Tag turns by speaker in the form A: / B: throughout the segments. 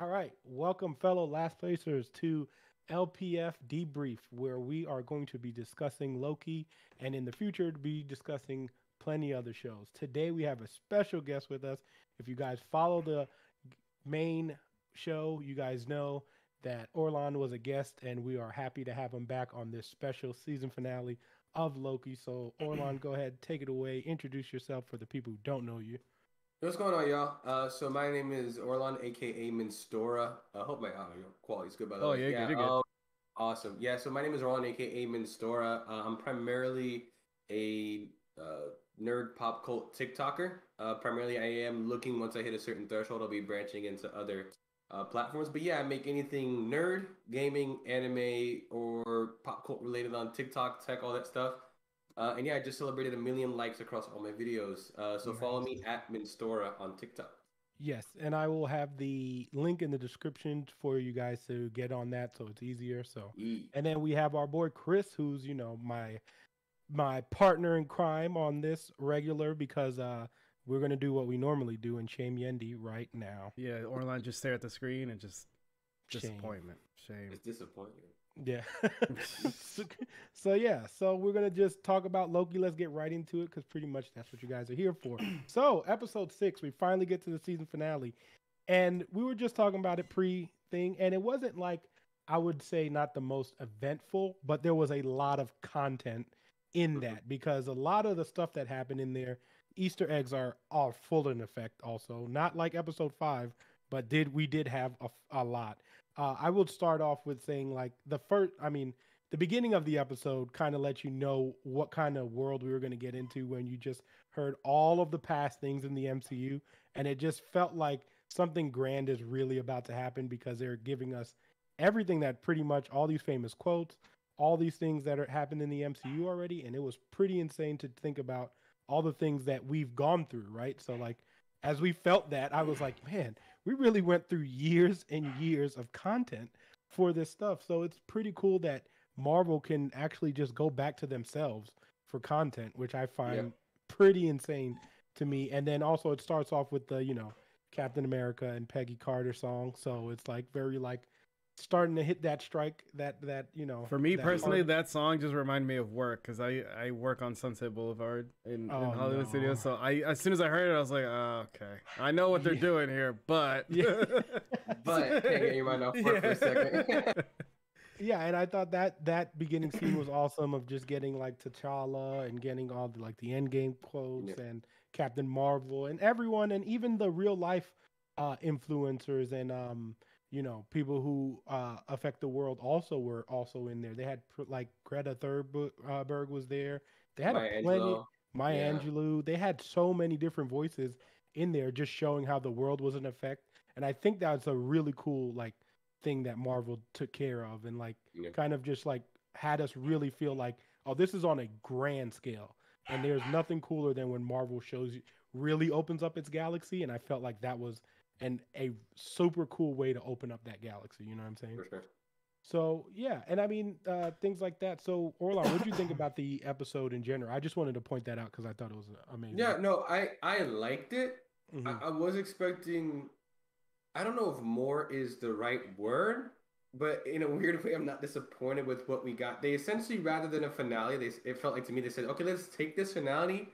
A: All right, welcome, fellow last placers, to LPF Debrief, where we are going to be discussing Loki and in the future to be discussing plenty other shows. Today we have a special guest with us. If you guys follow the main show, you guys know that Orlon was a guest, and we are happy to have him back on this special season finale of Loki. So, Orlon, go ahead, take it away. Introduce yourself for the people who don't know you.
B: What's going on, y'all? So my name is Orlon, aka Minstora. I hope my audio quality is good, by the
C: Oh,
B: way.
C: yeah, good,
B: Yeah,
C: you're good.
B: awesome. Yeah, so my name is Orlon, aka Minstora. I'm primarily a nerd pop cult TikToker. Primarily, I am looking once I hit a certain threshold, I'll be branching into other platforms. But yeah, I make anything nerd, gaming, anime, or pop cult related on TikTok, tech, all that stuff. And yeah, I just celebrated 1 million likes across all my videos. So follow
A: Nice.
B: me at Minstora on TikTok.
A: Yes, and I will have the link in the description for you guys to get on that so it's easier. So,
B: Yee.
A: and then we have our boy Chris, who's my partner in crime on this regular because we're gonna do what we normally do and shame Yendi right now.
C: Yeah, Orlon just stare at the screen and just
A: Shame.
C: disappointment. Shame.
B: It's disappointing.
A: Yeah. so, so yeah, so we're gonna just talk about Loki. Let's get right into it because pretty much that's what you guys are here for. So episode 6, we finally get to the season finale, and we were just talking about it pre-thing, and it wasn't like I would say not the most eventful, but there was a lot of content in that because a lot of the stuff that happened in there, Easter eggs are full in effect. Also, not like episode 5, but we did have a lot. I would start off with saying like the beginning of the episode kind of let you know what kind of world we were going to get into when you just heard all of the past things in the MCU, and it just felt like something grand is really about to happen because they're giving us everything that pretty much all these famous quotes, all these things that are happened in the MCU already, and it was pretty insane to think about all the things that we've gone through, right? So like as we felt that, I was like, man, we really went through years and years of content for this stuff. So it's pretty cool that Marvel can actually just go back to themselves for content, which I
B: Yeah.
A: find pretty insane to me. And then also it starts off with the, Captain America and Peggy Carter song. So it's like very like starting to hit that strike
C: For me
A: that
C: personally,
A: part.
C: that song just reminded me of work because I work on Sunset Boulevard in
A: Oh
C: Hollywood Studios.
A: no.
C: So as soon as I heard it, I was like, oh, okay, I know what they're
A: Yeah.
C: doing here, but
A: Yeah.
B: But can't get your mind off work for a second.
A: Yeah, and I thought that beginning scene was awesome of just getting like T'Challa and getting all the like the Endgame quotes
B: Yeah.
A: and Captain Marvel and everyone and even the real life influencers and people who affect the world also were also in there. They had like Greta Thunberg was there. They had a
B: Maya
A: plenty
B: Angelou.
A: Maya
B: Yeah.
A: Angelou. They had so many different voices in there just showing how the world was in effect. And I think that's a really cool like thing that Marvel took care of and like
B: Yeah.
A: kind of just like had us really feel like, oh, this is on a grand scale. And there's nothing cooler than when Marvel shows you really opens up its galaxy. And I felt like that was a super cool way to open up that galaxy. You know what I'm saying?
B: For sure.
A: So yeah, and I mean things like that. So Orlon, what did you think about the episode in general? I just wanted to point that out because I thought it was amazing.
B: Yeah, no, I liked it.
A: Hmm.
B: I was expecting, I don't know if more is the right word, but in a weird way, I'm not disappointed with what we got. They essentially, rather than a finale, it felt like to me, they said, okay, let's take this finale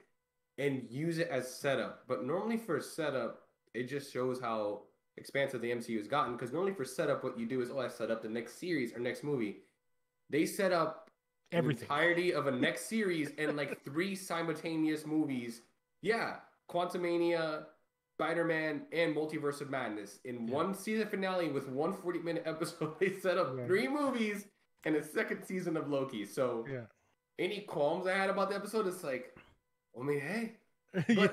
B: and use it as setup. But normally for setup, it just shows how expansive the MCU has gotten. Because normally for setup, what you do is, oh, I set up the next series or next movie. They set up an
A: Everything.
B: entirety of a next series and like 3 simultaneous movies. Yeah, Quantumania, Spider-Man, and Multiverse of Madness in
A: Yeah.
B: one season finale with one 40-minute episode. They set up
A: Yeah.
B: 3 movies and a second season of Loki. So
A: Yeah.
B: any qualms I had about the episode, it's like, I mean, hey.
A: Yeah.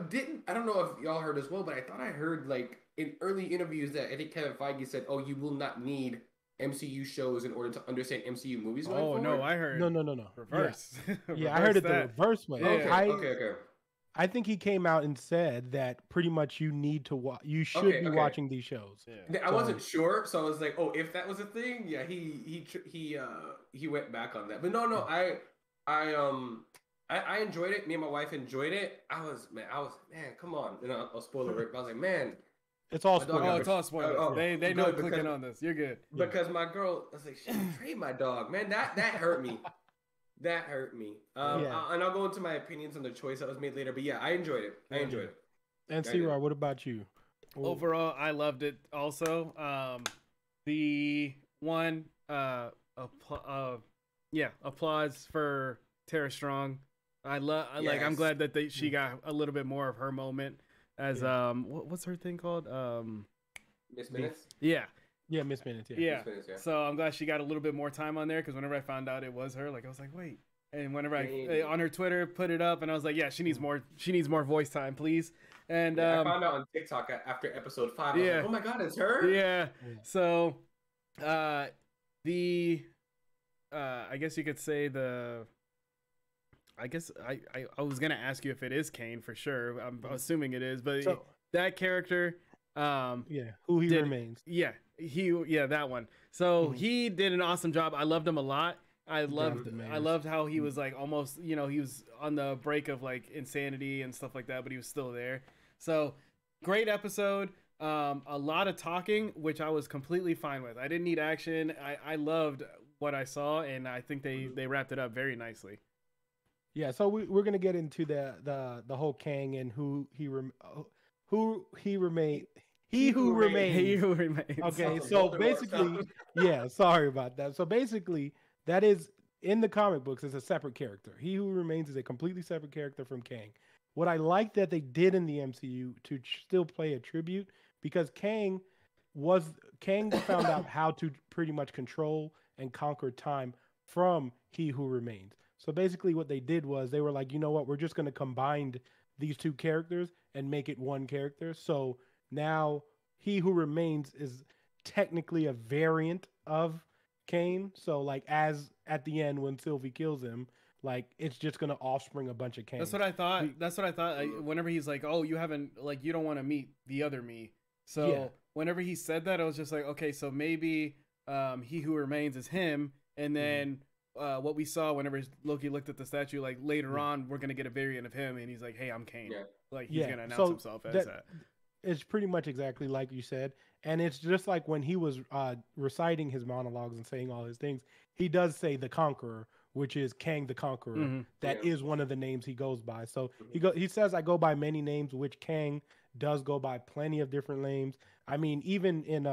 B: Didn't I don't know if y'all heard as well, but I thought I heard like in early interviews that I think Kevin Feige said, "Oh, you will not need MCU shows in order to understand MCU movies going
C: oh
B: forward."
C: no, I heard
A: No.
C: reverse.
A: Yeah, I heard it the
C: that.
A: reverse way.
C: Yeah.
B: Okay.
A: I think he came out and said that pretty much you need to you should be watching these shows.
C: Yeah.
B: I wasn't sure, so I was like, "Oh, if that was a thing, yeah." He went back on that, but no, I enjoyed it. Me and my wife enjoyed it. I was man, come on, I'll spoil it. But I was like, man,
A: It's all
B: My dog
A: spoilers.
C: Oh, it's all spoilers.
B: Oh,
C: they know
B: good,
C: clicking
B: because-
C: on this. You're good.
B: Because my girl, I was like, she betrayed my dog, man. That hurt me. That hurt me.
A: Yeah.
B: And I'll go into my opinions on the choice that was made later. But yeah, I enjoyed it. I enjoyed it.
A: And
B: I
A: C-Rod,
B: did.
A: what about you?
C: Overall, I loved it. Also, the one, applause for Tara Strong. I'm
B: Yes.
C: glad that she got a little bit more of her moment as what's her thing called?
B: Miss Minutes.
C: Yeah.
A: Yeah, Miss Minutes. Yeah.
C: Yeah.
B: Miss Minutes, yeah.
C: So I'm glad she got a little bit more time on there because whenever I found out it was her, like I was like, wait. And whenever I on her Twitter put it up, and I was like, yeah, she needs more voice time, please. And
B: Yeah, I found out on TikTok after episode 5. I was
C: Yeah.
B: like, oh my god, it's her.
C: yeah. So, I guess you could say I guess I was gonna ask you if it is Kane for sure. I'm assuming it is, but
A: So-
C: that character,
A: Yeah. Who he
C: Did-
A: remains.
C: yeah, that one. So he did an awesome job. I loved him a lot. I loved how he was like almost, he was on the break of like insanity and stuff like that, but he was still there. So great episode. A lot of talking, which I was completely fine with. I didn't need action. I loved what I saw, and I think they wrapped it up very nicely.
A: Yeah, so we're gonna get into the whole Kang and who he remains.
C: He who remains.
A: Okay,
B: Sounds
A: so
B: like Voldemort
A: basically,
B: sound.
A: yeah, sorry about that. So basically, that is in the comic books is a separate character. He who remains is a completely separate character from Kang. What I like that they did in the MCU to still play a tribute, because Kang found out how to pretty much control and conquer time from He Who Remains. So basically what they did was they were like, you know what, we're just going to combine these two characters and make it one character. So now He Who Remains is technically a variant of Kane. So like as at the end when Sylvie kills him, like it's just going to offspring a bunch of Kane.
C: That's what I thought. Whenever he's like, "Oh, you haven't you don't want to meet the other me." So
A: Yeah.
C: whenever he said that, I was just like, "Okay, so maybe He Who Remains is him." And then what we saw whenever Loki looked at the statue, like later on, we're gonna get a variant of him, and he's like, "Hey, I'm Kane."
B: Yeah.
C: Like he's gonna announce
A: so
C: himself as that.
A: It's pretty much exactly like you said. And it's just like when he was reciting his monologues and saying all his things, he does say the Conqueror, which is Kang the Conqueror.
C: Mhm.
A: That
B: Yeah.
A: is one of the names he goes by. So he says, I go by many names, which Kang does go by plenty of different names. I mean, even in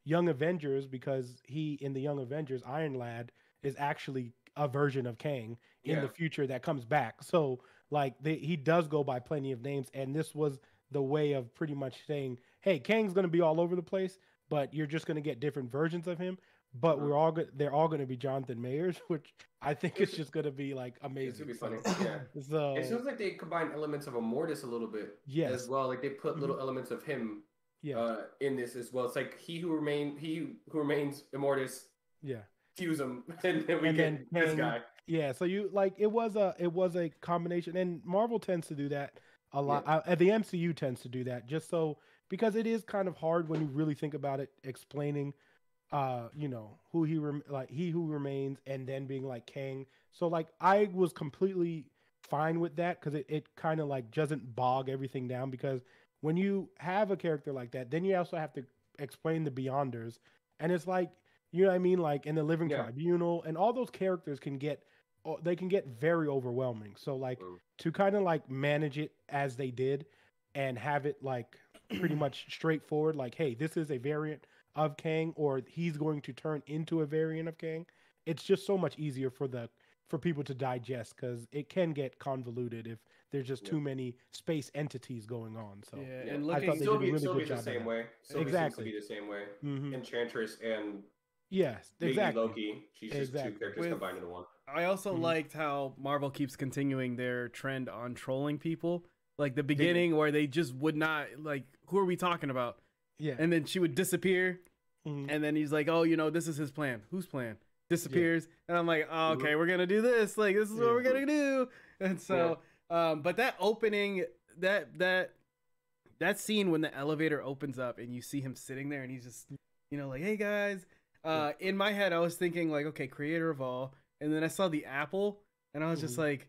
A: Young Avengers, because in the Young Avengers, Iron Lad is actually a version of Kang in the future that comes back. So like he does go by plenty of names, and this was the way of pretty much saying, hey, Kang's going to be all over the place, but you're just going to get different versions of him. But they're all going to be Jonathan Mayers, which I think is just going to be like amazing.
B: It's gonna be funny. Yeah.
A: So
B: It feels like they combine elements of Immortus a little bit
A: Yes.
B: as well. Like they put little elements of him in this as well. It's like he who remains Immortus,
A: yeah.
B: fuse him, and then we
A: And
B: get
A: then
B: this
A: Kang-
B: guy.
A: Yeah, so it was a combination, and Marvel tends to do that a lot. The MCU tends to do that just so because it is kind of hard when you really think about it, explaining, who He Who Remains, and then being like Kang. So like I was completely fine with that because it kind of like doesn't bog everything down, because when you have a character like that, then you also have to explain the Beyonders, and it's like, you know what I mean, like in the Living Tribunal, and all those characters can get very overwhelming. So like to kind of like manage it as they did and have it like pretty much straightforward, like, hey, this is a variant of Kang, or he's going to turn into a variant of Kang. It's just so much easier for people to digest, because it can get convoluted if there's just too many space entities going on. So
C: and
A: I thought they did a really good
B: Sylvie's
A: job
B: the
A: of
B: same
A: that.
B: way. Sylvie
A: Exactly.
B: seems to be the same way.
A: Mhm.
B: Enchantress and
A: Yes,
B: Lady
A: exactly.
B: Loki. She's just two characters combined into one.
C: I also liked how Marvel keeps continuing their trend on trolling people. Like the beginning where they just would not, like, who are we talking about?
A: Yeah.
C: And then she would disappear.
A: Mhm.
C: And then he's like, oh, this is his plan. Whose plan? Disappears. And I'm like, oh, okay, we're going to do this. Like, this is what we're going to do. And so, but that opening, that scene when the elevator opens up and you see him sitting there and he's just, like, hey guys. In my head, I was thinking like, okay, creator of all. And then I saw the apple and I was just like,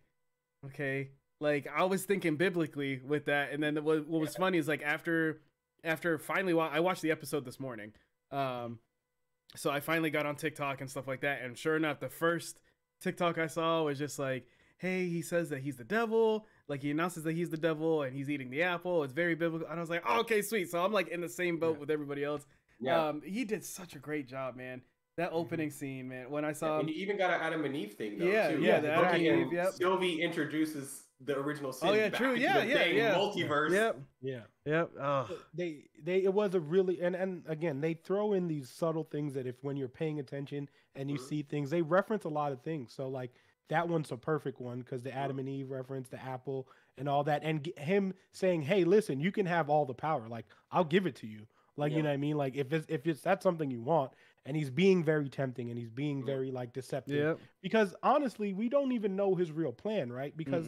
C: okay, like I was thinking biblically with that. And then what was funny is like after after finally, I watched the episode this morning. So I finally got on TikTok and stuff like that. And sure enough, the first TikTok I saw was just like, hey, he says that he's the devil. Like, he announces that he's the devil and he's eating the apple. It's very biblical. And I was like, oh, okay, sweet. So I'm like in the same boat with everybody else. Yeah. He did such a great job, man. That opening scene, man. When I saw
B: and you even got an Adam and Eve thing, though.
C: Yeah,
B: too.
C: yeah. The Adam and Eve. Yep.
B: Sylvie introduces the original sin.
C: Oh yeah,
B: back
C: true.
B: into
C: Yeah,
B: the
C: yeah.
B: multiverse.
C: Yep.
A: Yeah.
C: Yep. Oh.
A: It was a really and again they throw in these subtle things that if when you're paying attention and you see things, they reference a lot of things. So like that one's a perfect one because the Adam and Eve reference, the apple and all that, and him saying, "Hey, listen, you can have all the power. Like I'll give it to you. Like you know what I mean? Like if it's that's something you want." And he's being very tempting and he's being very like deceptive.
C: Yep.
A: Because honestly, we don't even know his real plan, right? Because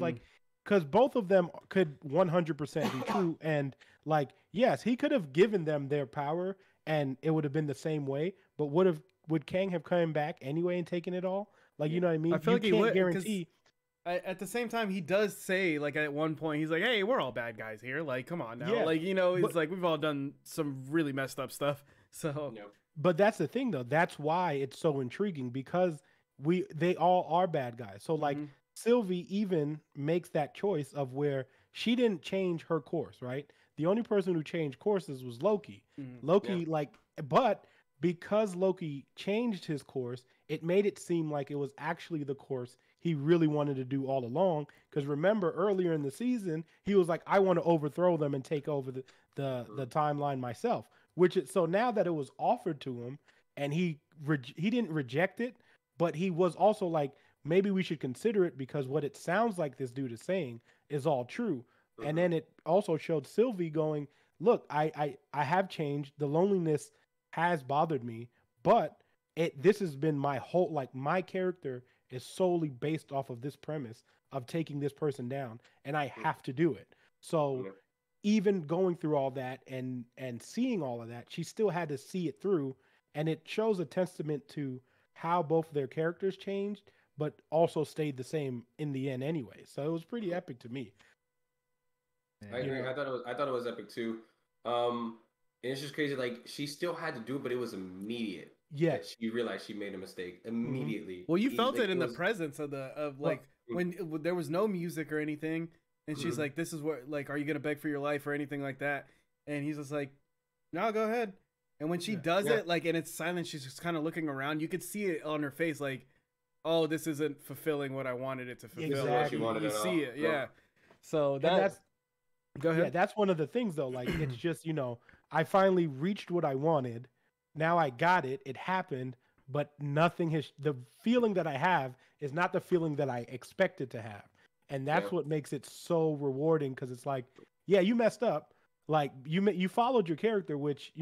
A: because both of them could 100% be true. And like, yes, he could have given them their power and it would have been the same way. But would Kang have come back anyway and taken it all? Like, you know what I mean?
C: I feel like he would
A: guarantee.
C: At the same time, he does say, like, at one point, he's like, hey, we're all bad guys here. Like, come on now.
A: Yeah,
C: like, you know, it's like we've all done some really messed up stuff. So,
A: but that's the thing, though. That's why it's so intriguing because they all are bad guys. So, like, Sylvie even makes that choice of where she didn't change her course, right? The only person who changed courses was Loki. Loki, but because Loki changed his course, it made it seem like it was actually the course he really wanted to do all along. Because remember, earlier in the season, he was like, I want to overthrow them and take over the timeline myself. So now that it was offered to him and he didn't reject it, but he was also like, maybe we should consider it because what it sounds like this dude is saying is all true. And then it also showed Sylvie going, look, I have changed. The loneliness has bothered me, but this has been my whole, like my character is solely based off of this premise of taking this person down and I have to do it. So even going through all that and seeing all of that, she still had to see it through. And it shows a testament to how both their characters changed, but also stayed the same in the end anyway. So it was pretty epic to me.
B: I agree. I thought it was epic too. And it's just crazy. Like she still had to do it, but it was immediate.
A: Yeah,
B: she realized she made a mistake immediately.
C: Well, you felt it in the presence of when there was no music or anything, and she's like, "This is what like, are you gonna beg for your life or anything like that?" And he's just like, "No, go ahead." And when she does it, like, and it's silent, she's just kind of looking around. You could see it on her face, like, "Oh, this isn't fulfilling what I wanted it to fulfill."
A: Exactly.
C: You see it, yeah. So that's go ahead.
A: Yeah, that's one of the things though. Like, it's just I finally reached what I wanted. Now I got it. It happened, but nothing has. The feeling that I have is not the feeling that I expected to have, and that's what makes it so rewarding. Because it's like, yeah, you messed up. Like you followed your character, which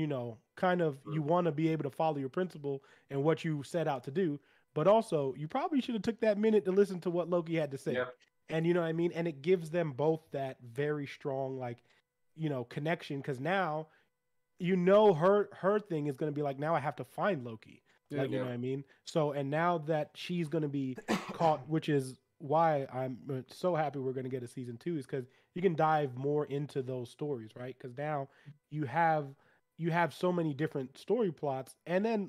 A: kind of you want to be able to follow your principle and what you set out to do. But also, you probably should have took that minute to listen to what Loki had to say. Yeah. And you know what I mean. And it gives them both that very strong connection because now. Her thing is going to be like, now I have to find Loki. You know what I mean? So, and now that she's going to be caught, which is why I'm so happy we're going to get a season 2 is because you can dive more into those stories, right? Because now you have so many different story plots. And then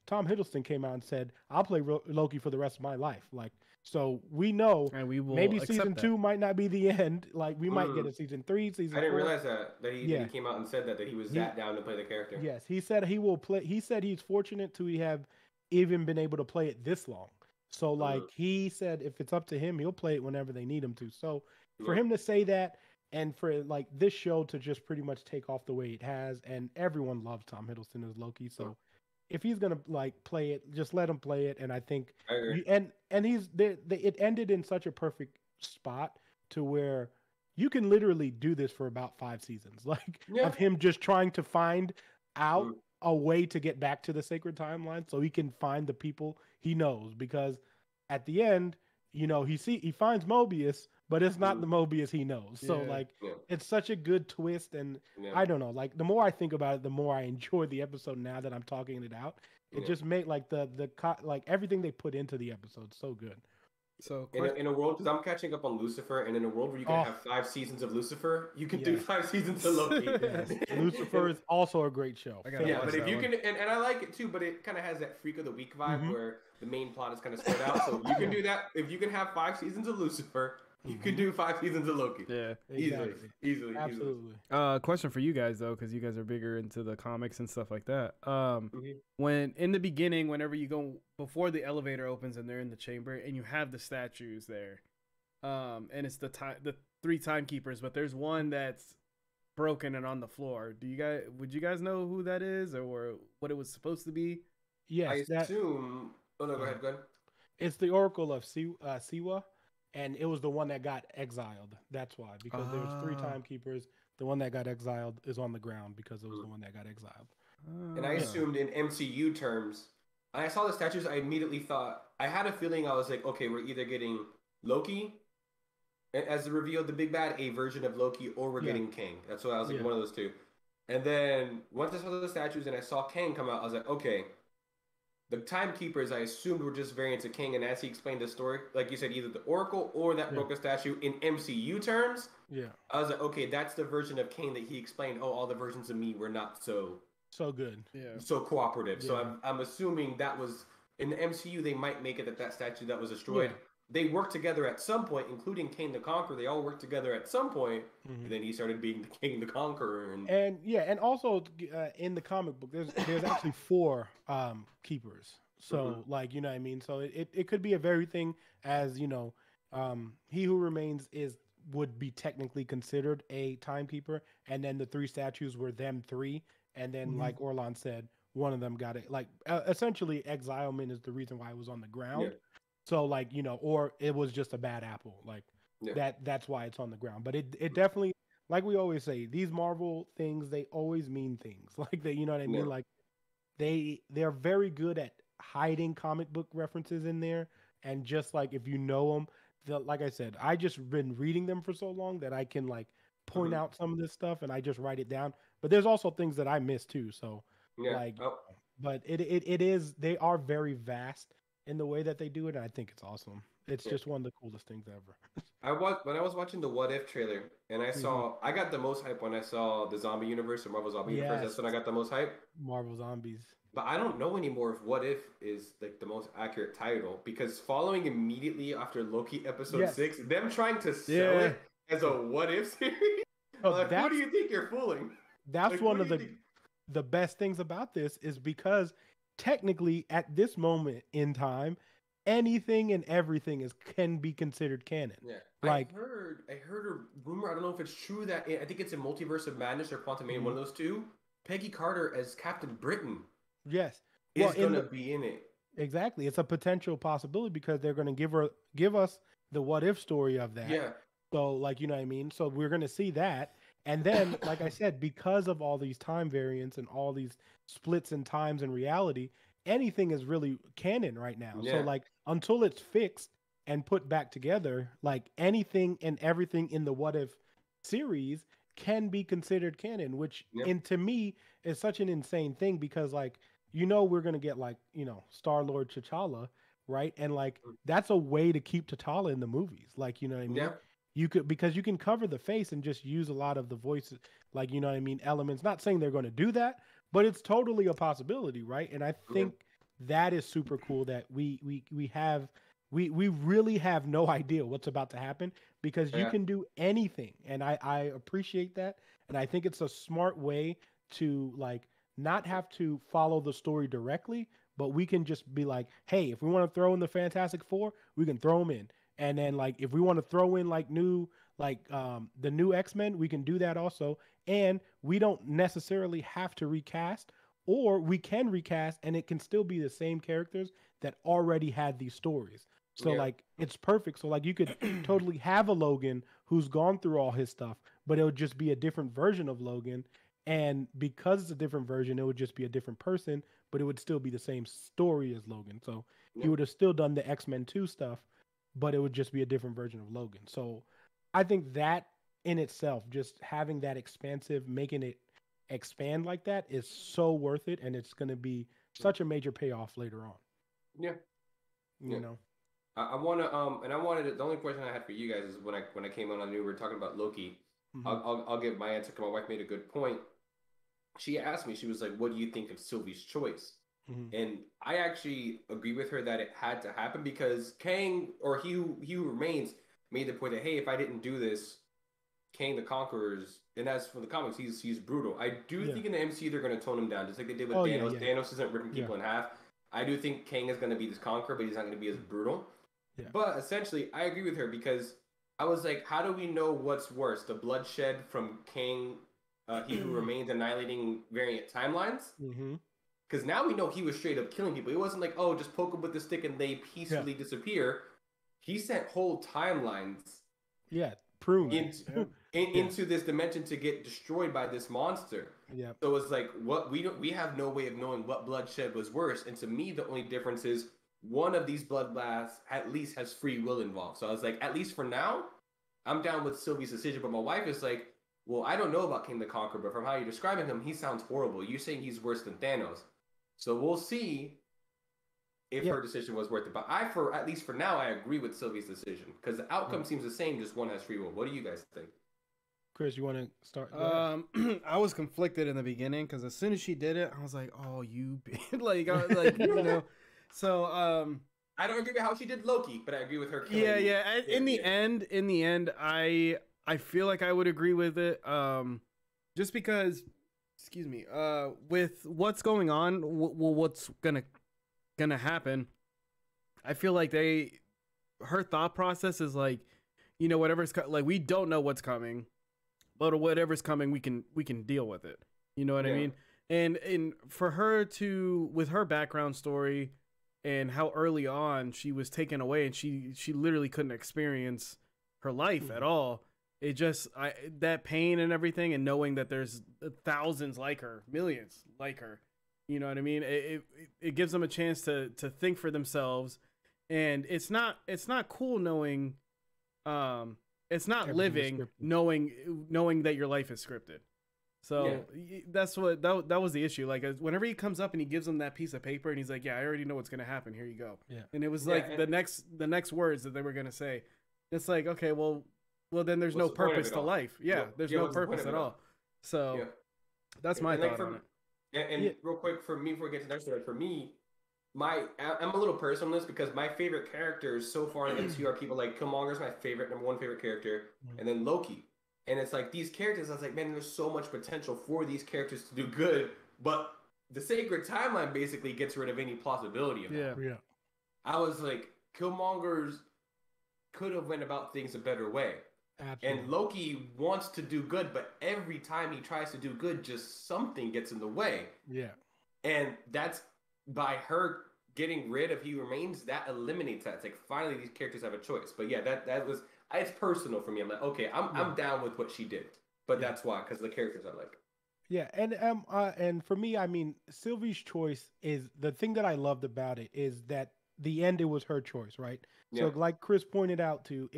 A: Tom Hiddleston came out and said, I'll play Loki for the rest of my life. Like, so we know
C: and we will
A: maybe season 2 might not be the end. Like we might get a season 3, season 4.
B: I didn't realize that he came out and said that he was that down to play the character.
A: Yes, he said he will play. He said he's fortunate to have even been able to play it this long. So he said if it's up to him, he'll play it whenever they need him to. So for him to say that and for this show to just pretty much take off the way it has, and everyone loves Tom Hiddleston as Loki. So if he's gonna play it, just let him play it. And I think, and it ended in such a perfect spot to where you can literally do this for about 5 seasons, of him just trying to find out a way to get back to the sacred timeline, so he can find the people he knows. Because at the end, he finds Mobius, but it's not the Mobius he knows. So it's such a good twist, and I don't know. Like the more I think about it, the more I enjoy the episode. Now that I'm talking it out, it just made the everything they put into the episode so good.
C: So
B: in a world, because I'm catching up on Lucifer, and in a world where you can have 5 seasons of Lucifer, you can do 5 seasons of Loki.
A: Yes. Lucifer is also a great show.
B: Yeah, but if you can, and I like it too, but it kind of has that Freak of the Week vibe where the main plot is kind of spread out. So you can do that. If you can have 5 seasons of Lucifer, you can do 5 seasons of Loki.
C: Yeah,
A: exactly.
B: Easily.
A: Absolutely.
C: Question for you guys though, because you guys are bigger into the comics and stuff like that. When in the beginning, whenever you go before the elevator opens and they're in the chamber and you have the statues there, and it's the 3 timekeepers, but there's one that's broken and on the floor. Would you guys know who that is or what it was supposed to be?
A: Yes,
B: I assume. Oh no, go ahead.
A: It's the Oracle of Siwa, and it was the one that got exiled. That's why, because there was 3 timekeepers. The one that got exiled is on the ground because it was the one that got exiled.
B: And I assumed in MCU terms, when I saw the statues, I immediately thought, I had a feeling I was like, okay, we're either getting Loki as the reveal of the big bad, a version of Loki, or we're getting Kang. That's what I was like, one of those two. And then once I saw the statues and I saw Kang come out, I was like, okay, the timekeepers I assumed were just variants of Kang, and as he explained the story, like you said, either the Oracle or that broken statue in MCU terms. Yeah. I was like, okay, that's the version of Kang that he explained. Oh, all the versions of me were not so
A: good. Yeah.
B: So cooperative. Yeah. So I'm assuming that was in the MCU. They might make it that statue that was destroyed. Yeah. They worked together at some point, including Kang the Conqueror. They all worked together at some point. And then he started being the King the Conqueror.
A: And also in the comic book, there's actually 4 keepers. So like, you know what I mean? So it could be a very thing as, you know, He Who Remains would be technically considered a timekeeper, and then the 3 statues were them 3, and then like Orlon said, one of them got it. Like essentially, exilement is the reason why it was on the ground. Yeah. So like, you know, or it was just a bad apple. Like that's why it's on the ground. But it definitely, like we always say, these Marvel things, they always mean things. Like they, you know what I mean? Like they're very good at hiding comic book references in there, and just like if you know them, like I said, I just been reading them for so long that I can like point out some of this stuff and I just write it down. But there's also things that I miss too. So but they are very vast in the way that they do it, and I think it's awesome. It's just one of the coolest things ever.
B: When I was watching the What If trailer, and I saw, I got the most hype when I saw the zombie universe or Marvel Zombie Universe. That's when I got the most hype.
A: Marvel Zombies.
B: But I don't know anymore if What If is like the most accurate title, because following immediately after Loki episode 6, them trying to sell it as a What If series. Like, who do you think you're fooling?
A: That's like, one of the best things about this is because technically at this moment in time, anything and everything can be considered canon.
B: Yeah, like I heard a rumor. I don't know if it's true that I think it's in Multiverse of Madness or Quantumania, one of those two. Peggy Carter as Captain Britain.
A: Yes,
B: is going to be in it.
A: Exactly, it's a potential possibility because they're going to give us the what if story of that. Yeah. So like, you know what I mean. So we're going to see that, and then like I said, because of all these time variants and all these splits in times and reality, anything is really canon right now. Yeah. So like until it's fixed and put back together, like anything and everything in the What If series can be considered canon, which and to me is such an insane thing because like, you know, we're going to get like, you know, Star-Lord T'Challa, right? And like, that's a way to keep T'Challa in the movies. Like, you know what I mean? Yeah. Because you can cover the face and just use a lot of the voices, like, you know what I mean? Elements, not saying they're going to do that, but it's totally a possibility, right? And I think that is super cool that we really have no idea what's about to happen because you can do anything. And I appreciate that. And I think it's a smart way to like not have to follow the story directly, but we can just be like, hey, if we want to throw in the Fantastic Four, we can throw them in. And then like if we want to throw in like the new X-Men, we can do that also. And we don't necessarily have to recast, or we can recast and it can still be the same characters that already had these stories. So like it's perfect. So like you could totally have a Logan who's gone through all his stuff, but it would just be a different version of Logan. And because it's a different version, it would just be a different person, but it would still be the same story as Logan. So he would have still done the X-Men 2 stuff, but it would just be a different version of Logan. So I think that in itself, just having that expansive, making it expand like that is so worth it. And it's going to be such a major payoff later on.
B: Yeah.
A: You know?
B: I want to and I wanted to, the only question I had for you guys is when I came on, I knew we were talking about Loki. I'll give my answer because my wife made a good point. She asked me, she was like, "What do you think of Sylvie's choice?" And I actually agree with her that it had to happen because Kang, or he who remains, made the point that, hey, if I didn't do this, Kang the Conqueror's, and as for the comics, he's brutal. I do think in the MCU they're going to tone him down, just like they did with Thanos. Thanos isn't ripping people in half. I do think Kang is going to be this conqueror, but he's not going to be as brutal. But essentially, I agree with her because I was like, how do we know what's worse, the bloodshed from Kang, he who remains, annihilating variant timelines? Because now we know he was straight up killing people. It wasn't like, oh, just poke them with the stick and they peacefully disappear. He sent whole timelines. Into this dimension to get destroyed by this monster. So it's like, what we have no way of knowing what bloodshed was worse. And to me, the only difference is one of these bloodbaths at least has free will involved. So I was like, at least for now, I'm down with Sylvie's decision. But my wife is like, well, I don't know about King the Conqueror, but from how you're describing him, he sounds horrible. You're saying he's worse than Thanos. So we'll see if her decision was worth it. But at least for now, I agree with Sylvie's decision because the outcome seems the same, just one has free will. What do you guys think?
A: Chris, you want to start?
C: I was conflicted in the beginning because as soon as she did it, I was like, "Oh, you like So
B: I don't agree with how she did Loki, but I agree with her.
C: In the end, I feel like I would agree with it. Just because, excuse me, with what's going on, what's gonna happen, I feel like her thought process is like, whatever's like, we don't know what's coming, but whatever's coming, we can deal with it. You know what I mean? And for her to, with her background story and how early on she was taken away and she literally couldn't experience her life at all. It just, that pain and everything, and knowing that there's thousands like her, millions like her, you know what I mean? It gives them a chance to think for themselves. And it's not cool knowing, it's not living knowing that your life is scripted. So that's what that was the issue. Like, whenever he comes up and he gives them that piece of paper and he's like, "Yeah, I already know what's gonna happen. Here you go." And it was like the next words that they were gonna say. It's like, okay, well, then there's no purpose to life. There's no purpose at all. So that's my thought on it.
B: And real quick, for me, before we get to the next one, for me, I'm a little personal on this because my favorite characters so far in the MCU are people like Killmonger's my number one favorite character, and then Loki. And it's like these characters, I was like, man, there's so much potential for these characters to do good, but the sacred timeline basically gets rid of any plausibility of that. I was like, Killmonger's could have went about things a better way. Absolutely. And Loki wants to do good, but every time he tries to do good, just something gets in the way. And that's by her getting rid of He Remains, that eliminates that. It's like, finally, these characters have a choice. But yeah, that was, it's personal for me. I'm like, okay, I'm down with what she did, but that's why, because the characters I like.
A: And for me, I mean, Sylvie's choice is the thing that I loved about it is that the end, it was her choice, right? So like Chris pointed out too,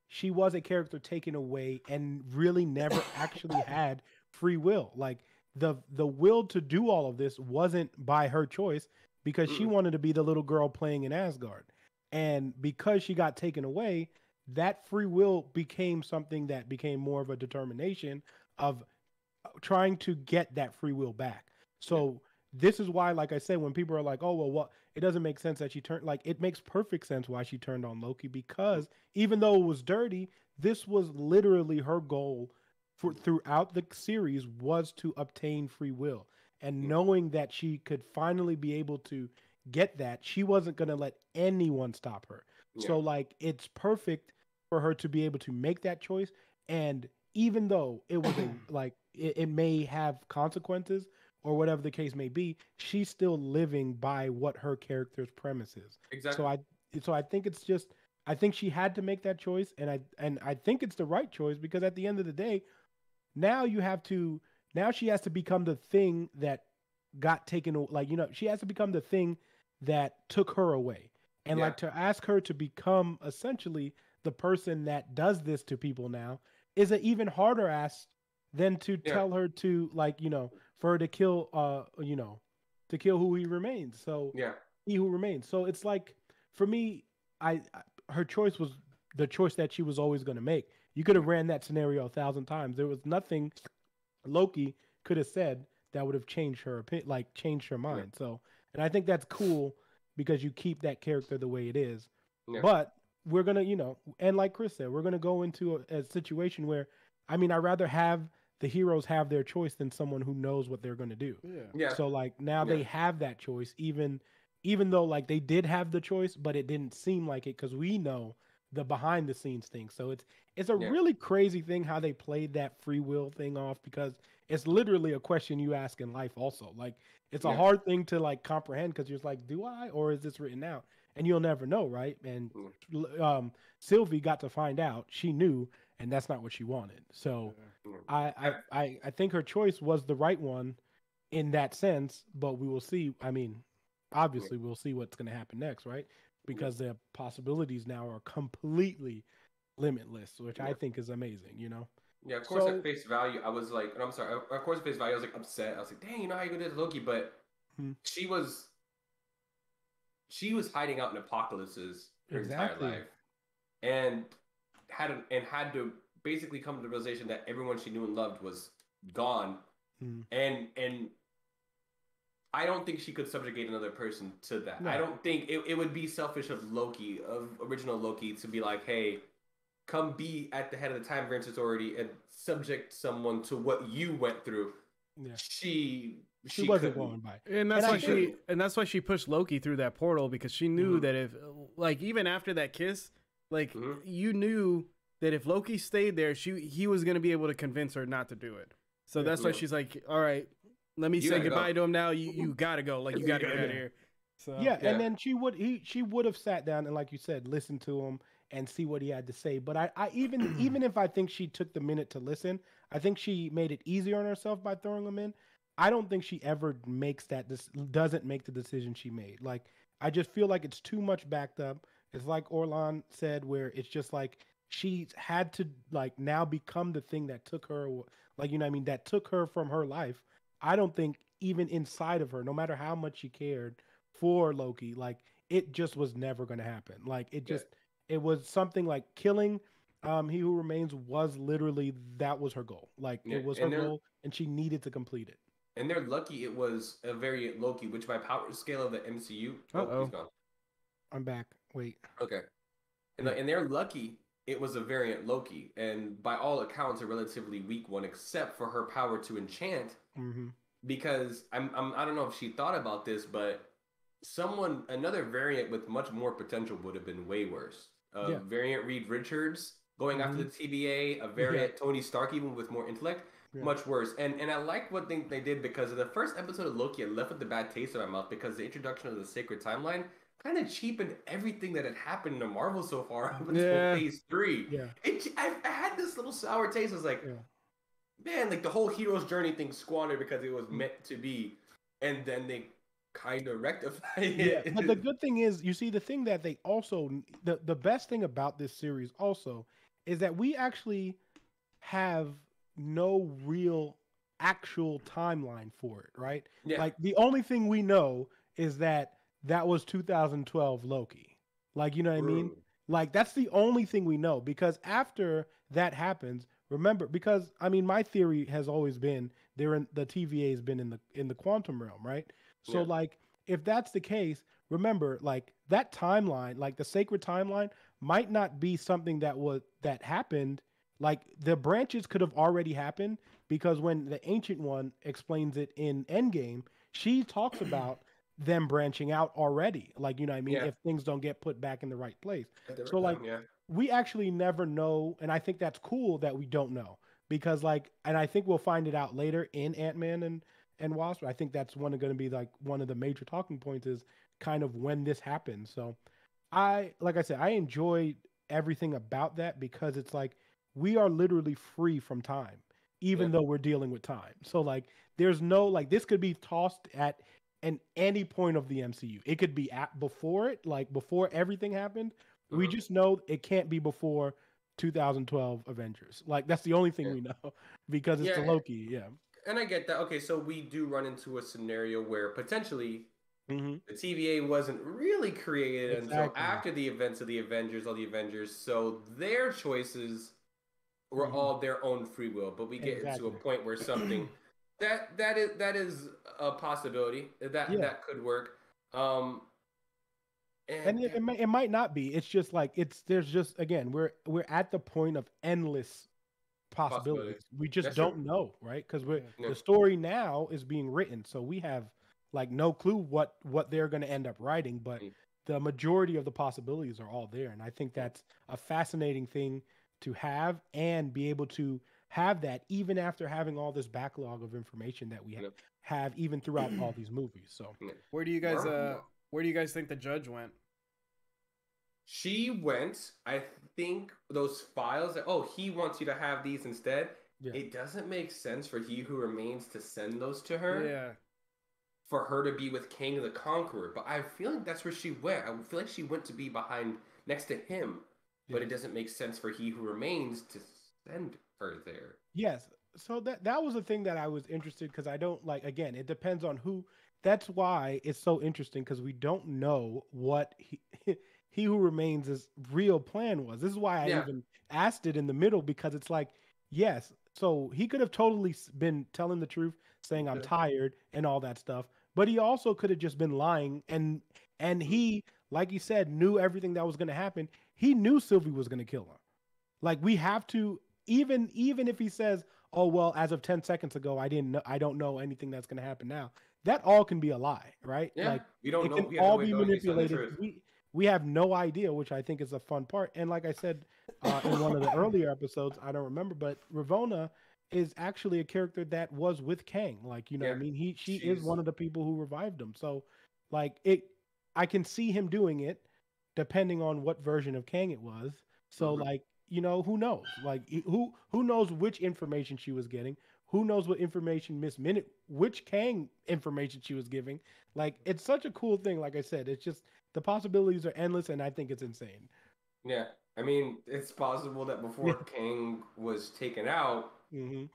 A: she was a character taken away and really never actually had free will. Like the will to do all of this wasn't by her choice because she wanted to be the little girl playing in Asgard. And because she got taken away, that free will became something that became more of a determination of trying to get that free will back. So this is why, like I said, when people are like, oh, well, what, it doesn't make sense that she turned, like, it makes perfect sense why she turned on Loki, because even though it was dirty, this was literally her goal throughout the series, was to obtain free will. And knowing that she could finally be able to get that, she wasn't going to let anyone stop her. So like, it's perfect for her to be able to make that choice. And even though it was like, it may have consequences or whatever the case may be, she's still living by what her character's premise is.
B: Exactly.
A: So I think it's just, I think she had to make that choice, and I think it's the right choice, because at the end of the day, now she has to become the thing that got taken, like, she has to become the thing that took her away. And like, to ask her to become essentially the person that does this to people now is an even harder ask than to tell her to, like, for her to kill, to kill who he remains. So He Who Remains. So it's like, for me, her choice was the choice that she was always going to make. You could have ran that scenario 1,000 times. There was nothing Loki could have said that would have changed her opinion, like changed her mind. So, and I think that's cool because you keep that character the way it is. Yeah. But we're gonna, and like Chris said, we're gonna go into a situation where, I mean, I'd rather have the heroes have their choice than someone who knows what they're gonna do. Yeah. So like now they have that choice, even though like they did have the choice, but it didn't seem like it because we know the behind the scenes thing. So it's a really crazy thing how they played that free will thing off, because it's literally a question you ask in life also. Like it's a hard thing to like comprehend because you're just like, do I, or is this written out? And you'll never know, right? And Sylvie got to find out. She knew, and that's not what she wanted. So I think her choice was the right one in that sense, but we will see. I mean, obviously we'll see what's going to happen next, right? Because the possibilities now are completely limitless, which I think is amazing,
B: Yeah, of course, at face value, I was like, I'm sorry, of course, at face value, I was like upset. I was like, dang, how you gonna do this, Loki? But she was hiding out in apocalypses her entire life, and had to basically come to the realization that everyone she knew and loved was gone, and I don't think she could subjugate another person to that. No. I don't think it would be selfish of Loki, of original Loki, to be like, hey, come be at the head of the Time Variance Authority and subject someone to what you went through. Yeah. She
A: wasn't going by.
C: And that's why she pushed Loki through that portal, because she knew that if, like, even after that kiss, like, you knew that if Loki stayed there, he was going to be able to convince her not to do it. So that's why she's like, all right, let me say goodbye to him now. You gotta go. Like, you gotta get out of here. So
A: and then she would have sat down and, like you said, listened to him and see what he had to say. But I even if I think she took the minute to listen, I think she made it easier on herself by throwing him in. I don't think she ever doesn't make the decision she made. Like, I just feel like it's too much backed up. It's like Orlon said, where it's just like she had to like now become the thing that took her, like, that took her from her life. I don't think even inside of her, no matter how much she cared for Loki, like, it just was never going to happen. Like, it was something like killing He Who Remains was literally, that was her goal. Like, it was her goal, and she needed to complete it.
B: And they're lucky it was a variant Loki, which by power scale of the MCU, he's gone.
A: I'm back. Wait.
B: Okay. And they're lucky it was a variant Loki, and by all accounts, a relatively weak one, except for her power to enchant. Because I don't know if she thought about this, but another variant with much more potential would have been way worse. Variant Reed Richards going after the TVA, a variant Tony Stark, even with more intellect, much worse. And I like what they did, because of the first episode of Loki, I left with a bad taste in my mouth, because the introduction of the sacred timeline kind of cheapened everything that had happened in Marvel so far up until Phase 3. I had this little sour taste. I was like, man, like the whole hero's journey thing squandered because it was meant to be, and then they kind of rectified it.
A: But the good thing is, you see, the thing that they also, the best thing about this series also is that we actually have no real actual timeline for it, right? Like, the only thing we know is that was 2012 Loki. Like, you know what I mean? Like, that's the only thing we know, because after that happens, remember, because I mean, my theory has always been the TVA has been in the quantum realm, right? So like, if that's the case, remember, like, that timeline, like the sacred timeline, might not be something that happened. Like, the branches could have already happened, because when the Ancient One explains it in Endgame, she talks about them branching out already. Like, you know what I mean? If things don't get put back in the right place. So like, we actually never know. And I think that's cool that we don't know, because like, and I think we'll find it out later in Ant-Man and Wasp. I think that's going to be like one of the major talking points, is kind of when this happens. So like I said, I enjoyed everything about that, because it's like, we are literally free from time, even though we're dealing with time. So like, there's no, like, this could be tossed at any point of the MCU. It could be before it, like before everything happened. We just know it can't be before 2012 Avengers. Like, that's the only thing we know, because it's the Loki.
B: And I get that. Okay, so we do run into a scenario where potentially
A: Mm-hmm.
B: The TVA wasn't really created until
A: Exactly.
B: after the events of the Avengers, all the Avengers. So their choices were all their own free will. But we get to a point where something that is a possibility that could work.
A: And it might not be. It's just like there's just again we're at the point of endless possibilities. We just don't know, right? Because the story now is being written, so we have like no clue what they're going to end up writing, but the majority of the possibilities are all there, and I think that's a fascinating thing to have and be able to have that even after having all this backlog of information that we have even throughout all these movies. So
C: where do you guys think the judge went?
B: She went, I think, those files that, he wants you to have these instead. Yeah. It doesn't make sense for He Who Remains to send those to her.
C: Yeah.
B: For her to be with Kang the Conqueror. But I feel like that's where she went. I feel like she went to be next to him. But it doesn't make sense for He Who Remains to send her there.
A: Yes. So that was the thing that I was interested, because I don't like, again, it depends on who. That's why it's so interesting, because we don't know what He Who Remains' real plan was. This is why I even asked it in the middle, because it's like, yes, so he could have totally been telling the truth, saying I'm tired and all that stuff, but he also could have just been lying, and he, like you said, knew everything that was going to happen. He knew Sylvie was going to kill her. Like, we have to, even if he says, oh, well, as of 10 seconds ago, I don't know anything that's going to happen now. That all can be a lie, right?
B: Yeah,
A: like,
B: we don't know.
A: It can all be manipulated. We have no idea, which I think is a fun part. And like I said in one of the earlier episodes, I don't remember, but Ravonna is actually a character that was with Kang. Like, you know what I mean? She is one of the people who revived him. So, like, I can see him doing it depending on what version of Kang it was. So, like, you know, who knows? Like, who knows which information she was getting? Who knows what information which Kang information she was giving? Like, it's such a cool thing. Like I said, it's just, the possibilities are endless, and I think it's insane.
B: Yeah. I mean, it's possible that before Kang was taken out, the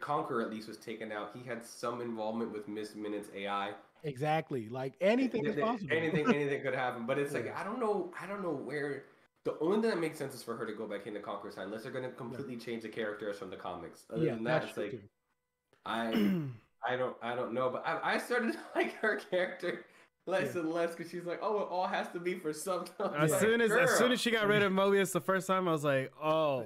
B: Conqueror at least was taken out. He had some involvement with Miss Minute's AI.
A: Exactly. Like, anything is possible.
B: Anything could happen. But it's like, I don't know where. The only thing that makes sense is for her to go back into Conqueror sign, unless they're going to completely change the characters from the comics. Other than that, it's like, I don't know. But I started to like her character less and less, because she's like, oh, it all has to be for something.
C: As soon as she got rid of Mobius the first time, I was like, oh,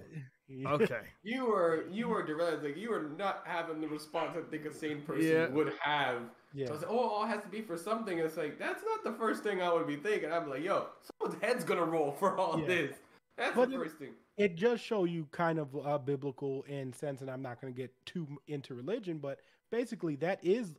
C: okay.
B: You were direct, like, you were not having the response I think a sane person would have. So I was like, oh, it all has to be for something. It's like, that's not the first thing I would be thinking. I'm like, yo, someone's head's gonna roll for all this. That's the first thing.
A: It does show you kind of biblical in sense, and I'm not going to get too into religion, but basically that is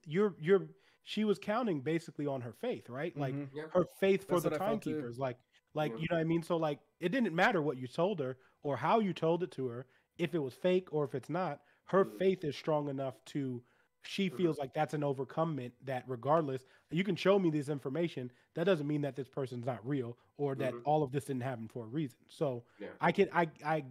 A: she was counting basically on her faith, right? Like her faith for the timekeepers, like you know what I mean? So like, it didn't matter what you told her or how you told it to her, if it was fake or if it's not, her faith is strong enough she feels like that's an overcomement, that regardless, you can show me this information, that doesn't mean that this person's not real, or that all of this didn't happen for a reason. So I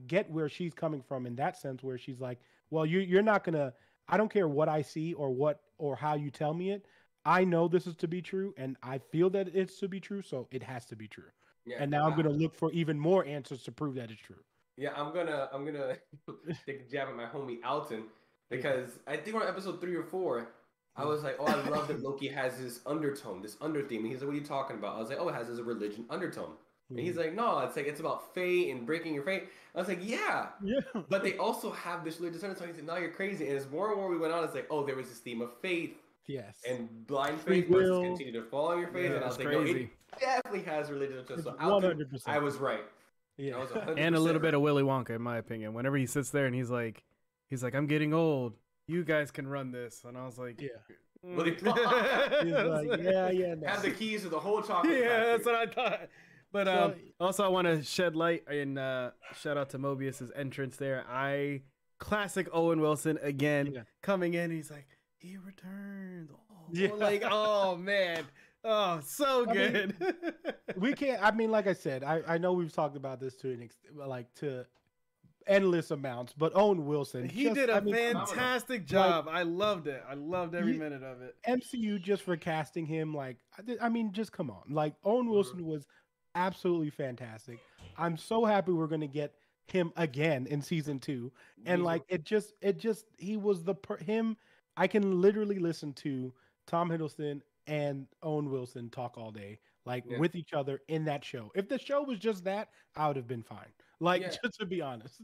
A: get where she's coming from in that sense, where she's like, well, you're not gonna, I don't care what I see or how you tell me it. I know this is to be true, and I feel that it's to be true, so it has to be true. And now I'm gonna look for even more answers to prove that it's true.
B: Yeah, I'm gonna take a jab at my homie Alton. Because I think on episode 3 or 4, I was like, oh, I love that Loki has this undertone, this undertheme. And he's like, what are you talking about? I was like, oh, it has this religion undertone. And he's like, no, it's about fate and breaking your fate. I was like, yeah. But they also have this religious undertone. He said, no, you're crazy. And as more and more we went on, it's like, oh, there was this theme of faith.
A: Yes.
B: And blind faith must continue to fall on your faith. And I was like, no, it definitely has religious undertone. So 100%. I was right.
A: Yeah.
B: I was 100%
C: and a little bit of Willy Wonka, in my opinion. Whenever he sits there and he's like, I'm getting old. You guys can run this. And I was like,
B: He's like, have the keys to the whole chocolate factory.
C: That's what I thought. But also I want to shed light and shout out to Mobius's entrance there. Classic Owen Wilson again coming in. He's like, he returns. Oh man. Oh, so good.
A: I mean, we can't. I mean, like I said, I know we've talked about this to endless amounts, but Owen Wilson,
C: He did a fantastic job. I loved it. I loved every minute of it.
A: MCU just for casting him, like, I mean, just come on. Like, Owen Wilson was absolutely fantastic. I'm so happy we're gonna get him again in season 2, and like, he was him. I can literally listen to Tom Hiddleston and Owen Wilson talk all day, like with each other in that show. If the show was just that, I would have been fine. Like, just to be honest.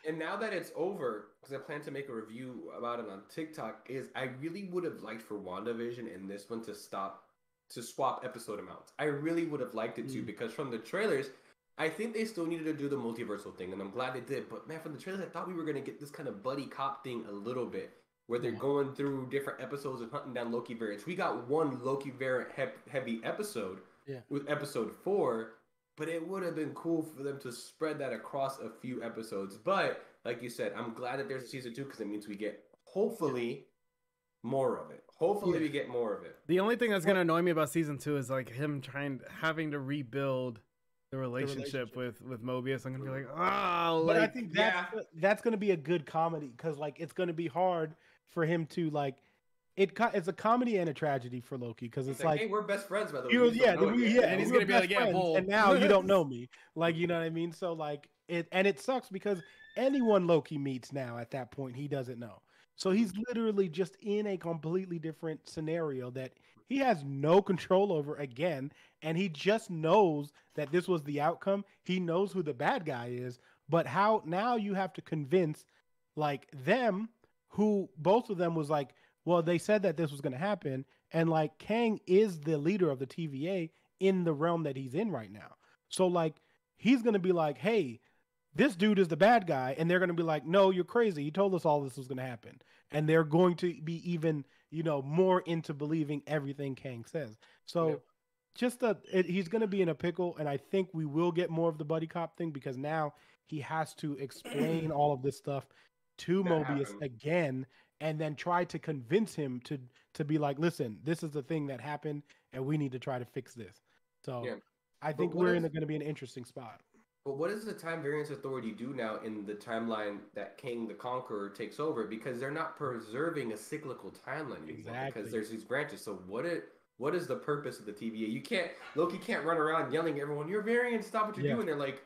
B: And now that it's over, because I plan to make a review about it on TikTok, I really would have liked for WandaVision and this one to swap episode amounts. I really would have liked it too, because from the trailers, I think they still needed to do the multiversal thing, and I'm glad they did. But man, from the trailers, I thought we were going to get this kind of buddy cop thing a little bit, where they're going through different episodes and hunting down Loki variants. We got one Loki variant heavy episode with episode 4, but it would have been cool for them to spread that across a few episodes. But like you said, I'm glad that there's a season 2, because it means we get hopefully more of it. Hopefully we get more of it.
C: The only thing that's going to annoy me about season 2 is like him having to rebuild the relationship with Mobius. I'm gonna be like,
A: but I think that's gonna be a good comedy, because like it's gonna be hard for him to like it's a comedy and a tragedy for Loki, because it's like,
B: hey, we're best friends, by the way.
A: And he's gonna be like, and now you don't know me, like, you know what I mean? So like it sucks, because anyone Loki meets now at that point, he doesn't know. So he's literally just in a completely different scenario that he has no control over again, and he just knows that this was the outcome. He knows who the bad guy is, but how now you have to convince like them, who both of them was like, well, they said that this was going to happen, and like Kang is the leader of the TVA in the realm that he's in right now. So like he's going to be like, hey, this dude is the bad guy, and they're going to be like, no, you're crazy. He told us all this was going to happen. And they're going to be even, more into believing everything Kang says. So he's going to be in a pickle, and I think we will get more of the buddy cop thing, because now he has to explain all of this stuff to Mobius again, and then try to convince him to be like, listen, this is the thing that happened, and we need to try to fix this. So I think we're going to be in an interesting spot.
B: But what does the Time Variance Authority do now in the timeline that King the Conqueror takes over? Because they're not preserving a cyclical timeline anymore, because there's these branches. So what is the purpose of the TVA? Loki can't run around yelling at everyone, "Your variant, stop what you're doing." They're like,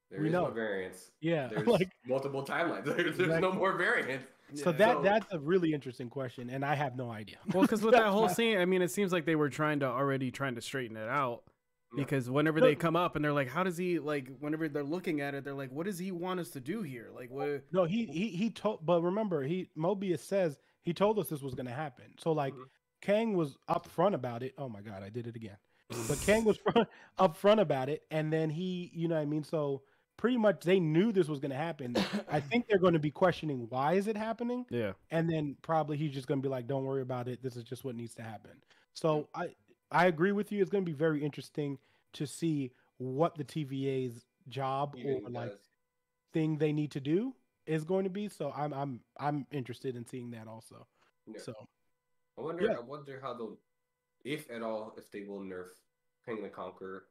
B: there is no variance.
A: Yeah,
B: there's multiple timelines. There's no more variants.
A: So that's a really interesting question, and I have no idea.
C: Well, because with that whole scene, I mean, it seems like they were trying to straighten it out. Because whenever they come up and they're like, how does he, like, whenever they're looking at it, they're like, what does he want us to do here? Like, what?
A: No, he told, but remember, Mobius says he told us this was going to happen. So like, Kang was upfront about it. Oh my God, I did it again. But Kang was upfront about it, and then he, you know what I mean? So pretty much they knew this was going to happen. I think they're going to be questioning, why is it happening?
C: Yeah.
A: And then probably he's just going to be like, don't worry about it. This is just what needs to happen. So I agree with you. It's going to be very interesting to see what the TVA's job or like thing they need to do is going to be. So I'm interested in seeing that also. Yeah. So
B: I wonder how they'll, if at all, if they will nerf King the Conqueror.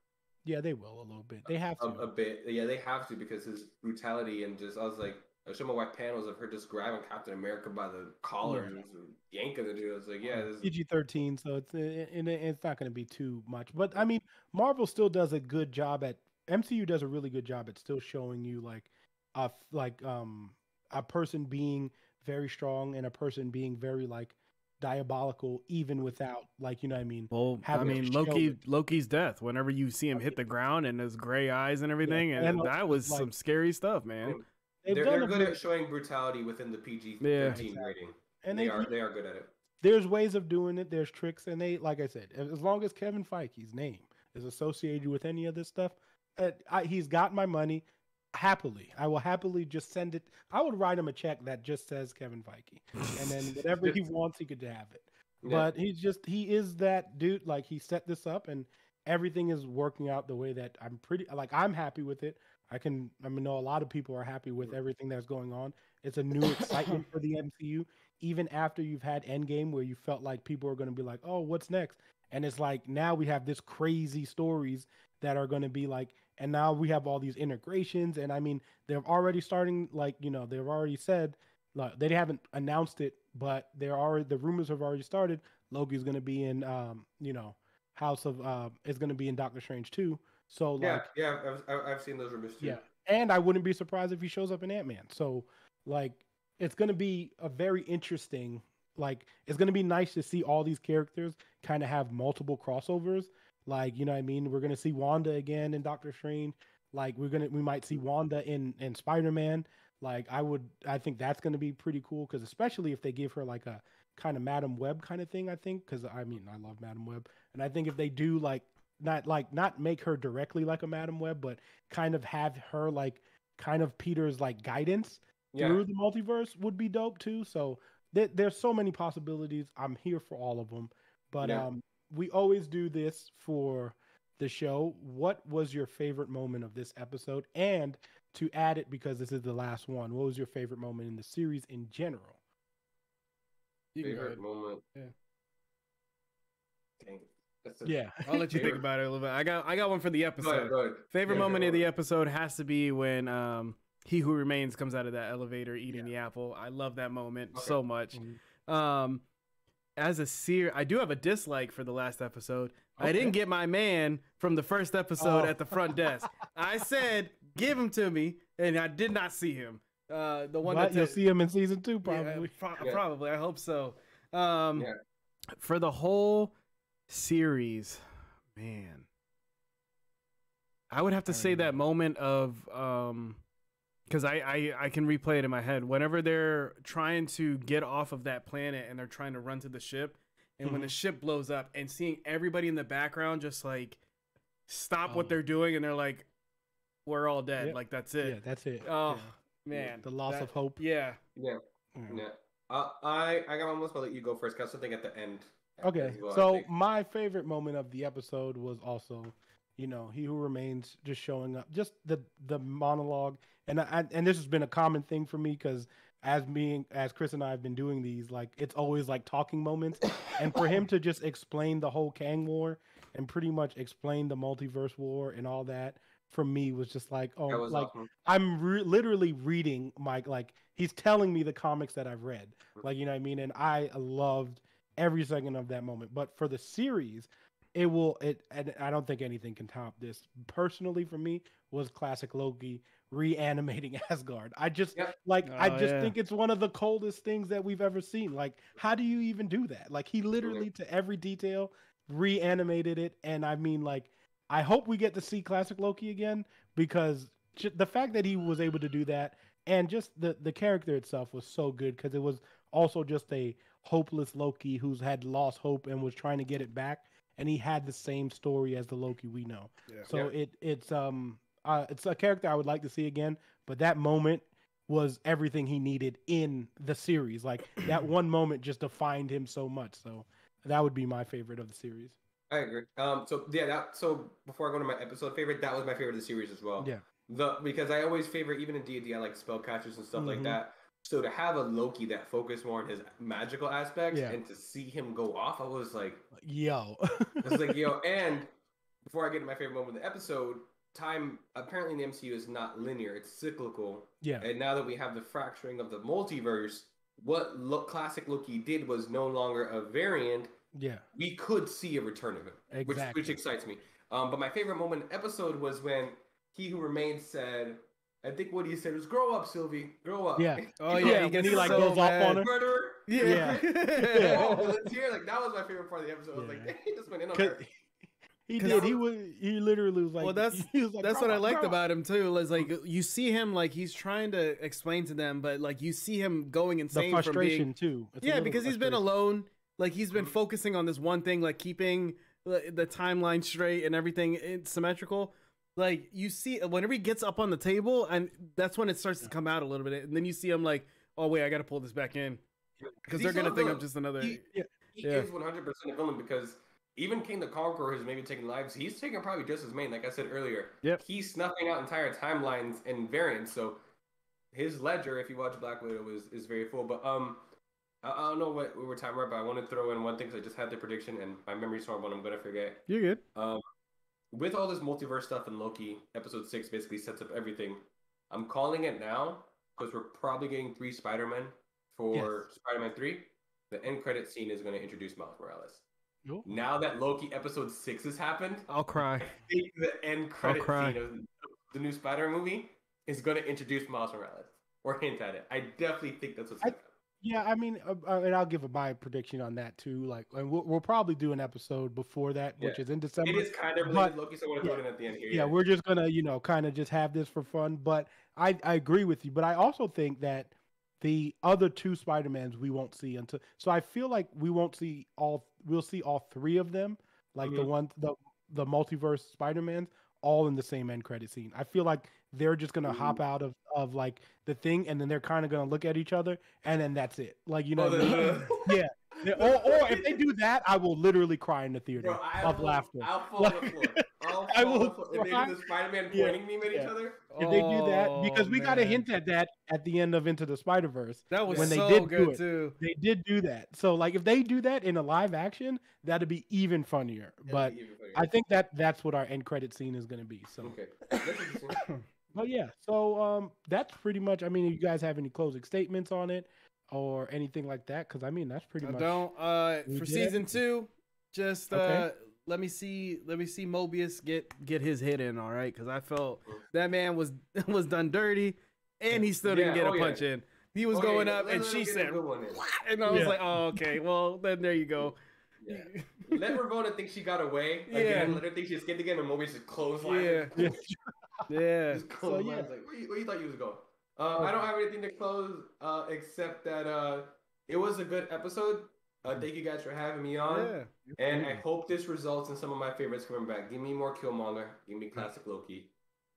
A: Yeah, they will a little bit. They have to
B: a bit. Yeah, they have to, because his brutality and just, I was like, I showed my wife panels of her just grabbing Captain America by the collar and yanking the dude. I was like, this
A: PG-13, so it's not going to be too much. But I mean, Marvel still does a good job MCU does a really good job at still showing you a person being very strong and a person being very like diabolical, even without, like, you know what I mean?
C: Well, I mean, Loki's death, whenever you see him hit the ground and his gray eyes and everything, and that was some scary stuff, man.
B: They're good at showing brutality within the PG-13 rating. And they are good at it.
A: There's ways of doing it. There's tricks, and they, like I said, as long as Kevin Feige's name is associated with any of this stuff, he's got my money. Happily, I will happily just send it. I would write him a check that just says Kevin Feige, and then whatever he wants, he could have it. Yeah. But he is that dude. Like, he set this up, and everything is working out the way that I'm happy with it. I know a lot of people are happy with everything that's going on. It's a new excitement for the MCU, even after you've had Endgame, where you felt like people are going to be like, oh, what's next? And it's like, now we have this crazy stories that are going to be like, and now we have all these integrations. And I mean, they're already starting, like, you know, they've already said, like, they haven't announced it, but the rumors have already started. Loki's going to be in, you know, is going to be in Doctor Strange too. So like,
B: I've seen those rumors too.
A: yeah, and I wouldn't be surprised if he shows up in Ant-Man. So like, it's going to be a very interesting. Like, it's going to be nice to see all these characters kind of have multiple crossovers. Like, you know what I mean? We're going to see Wanda again in Doctor Strange. Like, we might see Wanda in Spider-Man. Like, I think that's going to be pretty cool, because especially if they give her like a kind of Madam Web kind of thing, I think, because I mean, I love Madam Web. And I think if they do not make her directly like a Madam Web, but kind of have her like kind of Peter's like guidance through the multiverse would be dope too. So there's so many possibilities. I'm here for all of them. But we always do this for the show. What was your favorite moment of this episode? And to add it, because this is the last one, what was your favorite moment in the series in general?
B: Favorite moment.
C: Yeah.
B: Dang.
C: I'll let you think about it a little bit. I got one for the episode.
B: Go ahead.
C: Favorite moment of the episode has to be when He Who Remains comes out of that elevator eating the apple. I love that moment so much. Mm-hmm. As a seer, I do have a dislike for the last episode. Okay. I didn't get my man from the first episode at the front desk. I said, give him to me, and I did not see him. The one that
A: you'll see him in season 2, probably.
C: Yeah, probably. I hope so. For the whole series, man, I would have to say that moment of because I can replay it in my head whenever they're trying to get off of that planet and they're trying to run to the ship, and when the ship blows up and seeing everybody in the background just like stop what they're doing, and they're like, we're all dead. Like, that's it.
A: Yeah, that's it.
C: Man,
A: the loss of hope.
B: Yeah. I got one more. I'll let you go first. Got something at the end.
A: Okay, well, so my favorite moment of the episode was also, you know, He Who Remains just showing up, just the monologue, and this has been a common thing for me, because as Chris and I have been doing these, like, it's always like talking moments, and for him to just explain the whole Kang War and pretty much explain the multiverse war and all that, for me was just like, awesome. I'm literally reading he's telling me the comics that I've read, like, you know what I mean, and I loved every second of that moment. But for the series, and I don't think anything can top this. Personally, for me, was classic Loki reanimating Asgard. I just think it's one of the coldest things that we've ever seen. Like, how do you even do that? Like, he literally, to every detail, reanimated it. And I mean, like, I hope we get to see classic Loki again, because the fact that he was able to do that, and just the character itself was so good, because it was also just a hopeless Loki who's had lost hope and was trying to get it back, and he had the same story as the Loki we know. So it's a character I would like to see again, but that moment was everything he needed in the series. Like, that one moment just defined him so much. So that would be my favorite of the series.
B: I agree. So before I go to my episode favorite, that was my favorite of the series as well. Because I always favor, even in D&D, I like spellcasters and stuff like that. So to have a Loki that focused more on his magical aspects, and to see him go off, I was like,
A: yo.
B: And before I get to my favorite moment of the episode, time apparently in the MCU is not linear, it's cyclical. And now that we have the fracturing of the multiverse, what classic Loki did was no longer a variant. We could see a return of it, which excites me. But my favorite moment in the episode was when He Who Remains said, I think what he said was, "Grow up, Sylvie. Grow up."
A: Yeah. Oh yeah. He goes off on her.
B: Murderer.
A: Yeah.
B: Like, that was my favorite part of the episode. I was like, he just went in on her.
A: He did. He literally was like.
C: Well, that's what I liked about him too. Was like, you see him, like, he's trying to explain to them, but like, you see him going insane.
A: The frustration too.
C: Because he's been alone. Like, he's been focusing on this one thing, like keeping the timeline straight and everything symmetrical. Like, you see, whenever he gets up on the table, and that's when it starts to come out a little bit, and then you see him like, oh wait, I got to pull this back in, because they're gonna think I'm just another.
B: He is 100% a villain, because even King the Conqueror has maybe taken lives. He's taking probably just as many. Like I said earlier, he's snuffing out entire timelines and variants. So his ledger, if you watch Black Widow, is very full. But I don't know what we were talking about, but I want to throw in one thing, because I just had the prediction and my memory's horrible and I'm gonna forget.
C: You're good.
B: with all this multiverse stuff in Loki, episode 6 basically sets up everything. I'm calling it now because we're probably getting 3 Spider-Men for Spider-Man 3. The end credit scene is going to introduce Miles Morales.
A: Ooh.
B: Now that Loki episode 6 has happened,
C: I'll cry.
B: I think the end credit scene of the new Spider-Man movie is going to introduce Miles Morales or hint at it. I definitely think that's what's going to happen.
A: Yeah, I mean, and I'll give my prediction on that too. Like, and we'll probably do an episode before that, which is in December.
B: It is kind of related to Loki, so I want to put it at the end here.
A: Yeah, we're just gonna, kind of just have this for fun. But I agree with you. But I also think that the other 2 Spider-Mans we won't see until. So I feel like we won't see all. We'll see all 3 of them, like the multiverse Spider-Mans, all in the same end credit scene. I feel like they're just gonna hop out of like the thing, and then they're kind of gonna look at each other, and then that's it. Like, what I mean? Yeah. Or if they do that, I will literally cry in the theater of laughter.
B: I'll fall on the floor. I will. If they do the Spider-Man pointing meme at each other.
A: If they do that, because we got to hint at that at the end of Into the Spider-Verse.
C: That was
A: when
C: so
A: they did
C: good
A: do it.
C: too.
A: They did do that. So like, if they do that in a live action, that'd be even funnier. But I think that's what our end credit scene is going to be. So.
B: Okay.
A: But yeah, so that's pretty much. I mean, if you guys have any closing statements on it or anything like that, because I mean that's pretty much.
C: For season 2, just let me see Mobius get his hit in, all right? Because I felt that man was done dirty, and he still didn't get a punch in. He was going up, and she said, and I was like, oh, okay, well then there you go.
B: Yeah. Let Ravonna think she got away. Again, let her think she escaped again, and Mobius is clothesline.
C: Yeah.
B: So, yeah. Like, where you thought you was going? I don't have anything to close except that it was a good episode. Thank you guys for having me on. Yeah. And I hope this results in some of my favorites coming back. Give me more Killmonger. Give me classic Loki.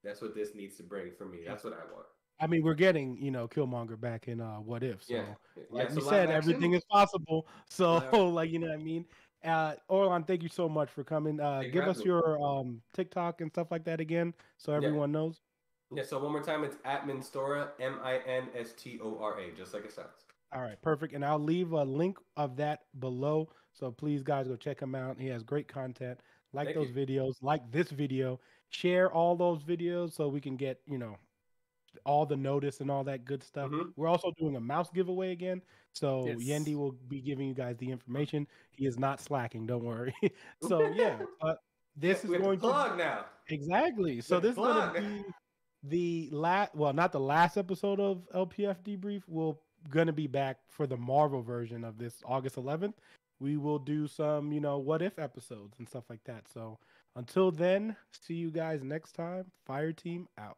B: That's what this needs to bring for me. That's what I want.
A: I mean, we're getting, Killmonger back in What If. So, like
B: so
A: you said, everything is possible. So, like, you know what I mean? Orlon, thank you so much for coming. Give us your TikTok and stuff like that again, so everyone knows.
B: Yeah, so one more time, it's at Minstora, Minstora, just like it sounds.
A: All right, perfect. And I'll leave a link of that below. So please, guys, go check him out. He has great content. Like those videos, like this video. Share all those videos so we can get, all the notice and all that good stuff. We're also doing a mouse giveaway again. So Yendi will be giving you guys the information. He is not slacking, don't worry. So yeah, this is going to
B: plug now.
A: Exactly. So this is going to be the not the last episode of LPF Debrief. We're going to be back for the Marvel version of this August 11th. We will do some, what if episodes and stuff like that. So until then, see you guys next time. Fire Team out.